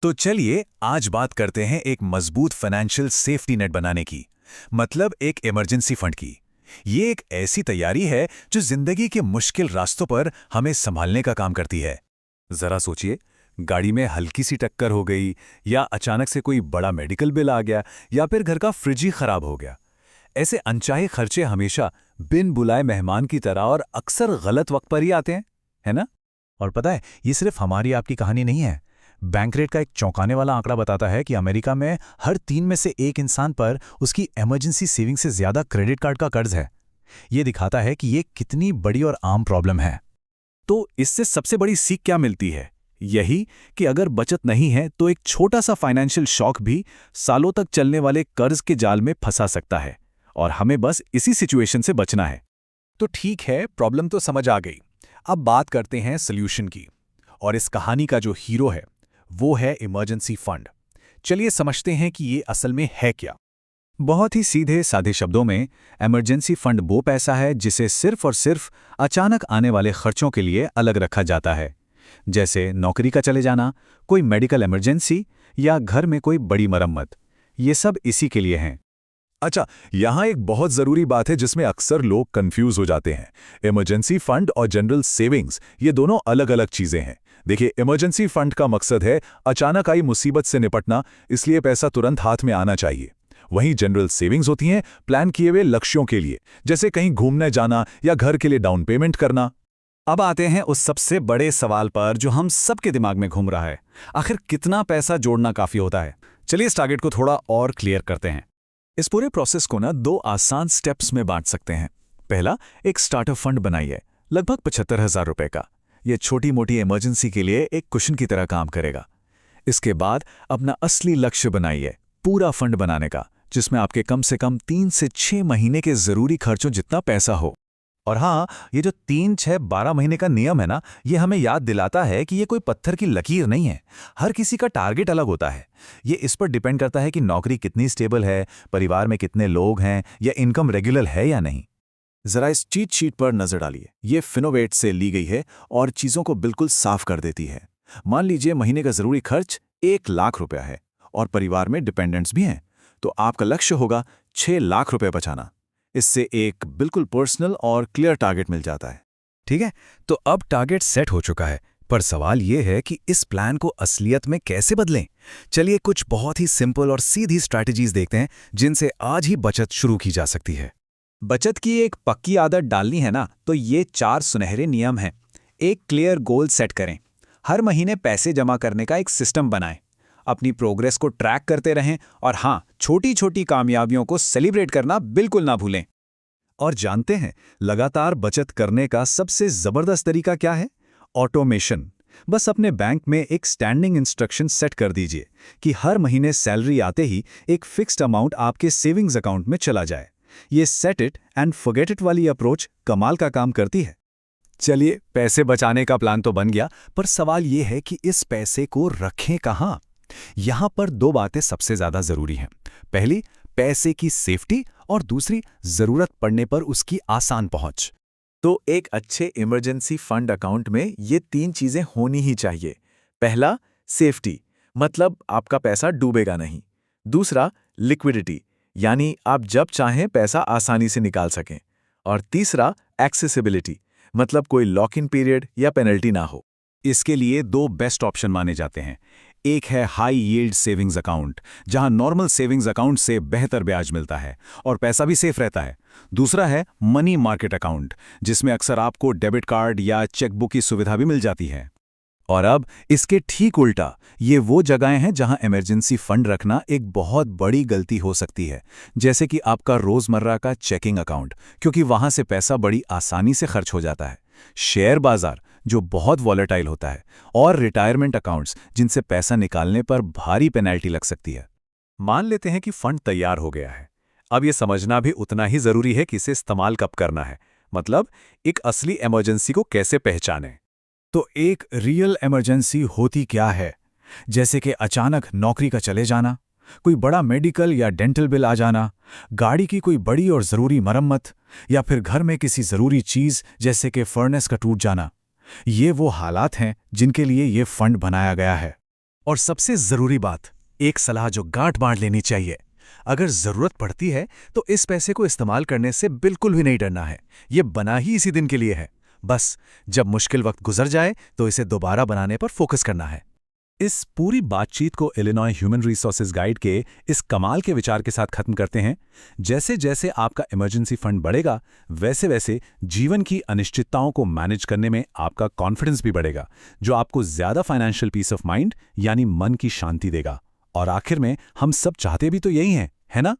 तो चलिए आज बात करते हैं एक मजबूत फाइनेंशियल सेफ्टी नेट बनाने की, मतलब एक इमरजेंसी फंड की। ये एक ऐसी तैयारी है जो जिंदगी के मुश्किल रास्तों पर हमें संभालने का काम करती है। जरा सोचिए, गाड़ी में हल्की सी टक्कर हो गई, या अचानक से कोई बड़ा मेडिकल बिल आ गया, या फिर घर का फ्रिज ही खराब हो गया। ऐसे अनचाहे खर्चे हमेशा बिन बुलाए मेहमान की तरह और अक्सर गलत वक्त पर ही आते हैं, है ना? और पता है, ये सिर्फ हमारी आपकी कहानी नहीं है। बैंक रेट का एक चौंकाने वाला आंकड़ा बताता है कि अमेरिका में हर 3 में से एक इंसान पर उसकी इमरजेंसी सेविंग से ज्यादा क्रेडिट कार्ड का कर्ज है। ये दिखाता है कि ये कितनी बड़ी और आम प्रॉब्लम है। तो इससे सबसे बड़ी सीख क्या मिलती है? यही कि अगर बचत नहीं है तो एक छोटा सा फाइनेंशियल शॉक भी सालों तक चलने वाले कर्ज के जाल में फंसा सकता है, और हमें बस इसी सिचुएशन से बचना है। तो ठीक है, प्रॉब्लम तो समझ आ गई। अब बात करते हैं सॉल्यूशन की। और इस कहानी का जो हीरो है वो है इमरजेंसी फंड। चलिए समझते हैं कि ये असल में है क्या। बहुत ही सीधे साधे शब्दों में, इमरजेंसी फंड वो पैसा है जिसे सिर्फ और सिर्फ अचानक आने वाले खर्चों के लिए अलग रखा जाता है। जैसे नौकरी का चले जाना, कोई मेडिकल इमरजेंसी, या घर में कोई बड़ी मरम्मत। ये सब इसी के लिए हैं। अच्छा, यहाँ एक बहुत जरूरी बात है जिसमें अक्सर लोग कंफ्यूज हो जाते हैं। इमरजेंसी फंड और जनरल सेविंग्स, ये दोनों अलग अलग चीजें हैं। देखिए, इमरजेंसी फंड का मकसद है अचानक आई मुसीबत से निपटना, इसलिए पैसा तुरंत हाथ में आना चाहिए। वहीं जनरल सेविंग्स होती हैं प्लान किए हुए लक्ष्यों के लिए, जैसे कहीं घूमने जाना या घर के लिए डाउन पेमेंट करना। अब आते हैं उस सबसे बड़े सवाल पर जो हम सबके दिमाग में घूम रहा है। आखिर कितना पैसा जोड़ना काफी होता है? चलिए इस टारगेट को थोड़ा और क्लियर करते हैं। इस पूरे प्रोसेस को ना 2 आसान स्टेप्स में बांट सकते हैं। पहला, एक स्टार्टअप फंड बनाइए, लगभग 75,000 रुपए का। यह छोटी मोटी इमरजेंसी के लिए एक कुशन की तरह काम करेगा। इसके बाद अपना असली लक्ष्य बनाइए, पूरा फंड बनाने का, जिसमें आपके कम से कम 3 से 6 महीने के जरूरी खर्चों जितना पैसा हो। और हाँ, ये जो 3, 6, 12 महीने का नियम है ना, ये हमें याद दिलाता है कि ये कोई पत्थर की लकीर नहीं है। हर किसी का टारगेट अलग होता है। ये इस पर डिपेंड करता है कि नौकरी कितनी स्टेबल है, परिवार में कितने लोग हैं, या इनकम रेगुलर है या नहीं। जरा इस चीट शीट पर नजर डालिए। ये फिनोवेट से ली गई है और चीजों को बिल्कुल साफ कर देती है। मान लीजिए महीने का जरूरी खर्च 1 लाख रुपया है और परिवार में डिपेंडेंट्स भी हैं, तो आपका लक्ष्य होगा 6 लाख रुपए बचाना। इससे एक बिल्कुल पर्सनल और क्लियर टारगेट मिल जाता है। ठीक है, तो अब टारगेट सेट हो चुका है, पर सवाल यह है कि इस प्लान को असलियत में कैसे बदलें। चलिए कुछ बहुत ही सिंपल और सीधी स्ट्रैटेजीज देखते हैं जिनसे आज ही बचत शुरू की जा सकती है। बचत की एक पक्की आदत डालनी है ना, तो ये 4 सुनहरे नियम हैं। एक क्लियर गोल सेट करें, हर महीने पैसे जमा करने का एक सिस्टम बनाएं, अपनी प्रोग्रेस को ट्रैक करते रहें, और हाँ, छोटी छोटी कामयाबियों को सेलिब्रेट करना बिल्कुल ना भूलें। और जानते हैं लगातार बचत करने का सबसे जबरदस्त तरीका क्या है? ऑटोमेशन। बस अपने बैंक में एक स्टैंडिंग इंस्ट्रक्शन सेट कर दीजिए कि हर महीने सैलरी आते ही एक फिक्स्ड अमाउंट आपके सेविंग्स अकाउंट में चला जाए। ये set it and forget it वाली अप्रोच कमाल का काम करती है। चलिए, पैसे बचाने का प्लान तो बन गया, पर सवाल यह है कि इस पैसे को रखें कहां? यहां पर 2 बातें सबसे ज्यादा जरूरी हैं। पहली, पैसे की सेफ्टी, और दूसरी, जरूरत पड़ने पर उसकी आसान पहुंच। तो एक अच्छे इमरजेंसी फंड अकाउंट में ये 3 चीजें होनी ही चाहिए। पहला, सेफ्टी, मतलब आपका पैसा डूबेगा नहीं। दूसरा, लिक्विडिटी, यानी आप जब चाहें पैसा आसानी से निकाल सकें। और तीसरा, एक्सेसिबिलिटी, मतलब कोई लॉक इन पीरियड या पेनल्टी ना हो। इसके लिए 2 बेस्ट ऑप्शन माने जाते हैं। एक है हाई यील्ड सेविंग्स अकाउंट, जहां नॉर्मल सेविंग्स अकाउंट से बेहतर ब्याज मिलता है और पैसा भी सेफ रहता है। दूसरा है मनी मार्केट अकाउंट, जिसमें अक्सर आपको डेबिट कार्ड या चेकबुक की सुविधा भी मिल जाती है। और अब इसके ठीक उल्टा, ये वो जगहें हैं जहां इमरजेंसी फंड रखना एक बहुत बड़ी गलती हो सकती है, जैसे कि आपका रोजमर्रा का चेकिंग अकाउंट, क्योंकि वहां से पैसा बड़ी आसानी से खर्च हो जाता है। शेयर बाजार, जो बहुत वॉलेटाइल होता है, और रिटायरमेंट अकाउंट्स, जिनसे पैसा निकालने पर भारी पेनल्टी लग सकती है। मान लेते हैं कि फंड तैयार हो गया है। अब यह समझना भी उतना ही जरूरी है कि इसे इस्तेमाल कब करना है, मतलब एक असली इमरजेंसी को कैसे पहचानें। तो एक रियल इमरजेंसी होती क्या है? जैसे कि अचानक नौकरी का चले जाना, कोई बड़ा मेडिकल या डेंटल बिल आ जाना, गाड़ी की कोई बड़ी और ज़रूरी मरम्मत, या फिर घर में किसी ज़रूरी चीज़ जैसे कि फर्नेस का टूट जाना। ये वो हालात हैं जिनके लिए ये फंड बनाया गया है। और सबसे जरूरी बात, एक सलाह जो गांठ बांध लेनी चाहिए। अगर जरूरत पड़ती है तो इस पैसे को इस्तेमाल करने से बिल्कुल भी नहीं डरना है। ये बना ही इसी दिन के लिए है। बस जब मुश्किल वक्त गुजर जाए तो इसे दोबारा बनाने पर फोकस करना है। इस पूरी बातचीत को इलिनॉय ह्यूमन रिसोर्सेज गाइड के इस कमाल के विचार के साथ खत्म करते हैं। जैसे जैसे आपका इमरजेंसी फंड बढ़ेगा, वैसे वैसे जीवन की अनिश्चितताओं को मैनेज करने में आपका कॉन्फिडेंस भी बढ़ेगा, जो आपको ज्यादा फाइनेंशियल पीस ऑफ माइंड यानी मन की शांति देगा। और आखिर में हम सब चाहते भी तो यही हैं, है ना?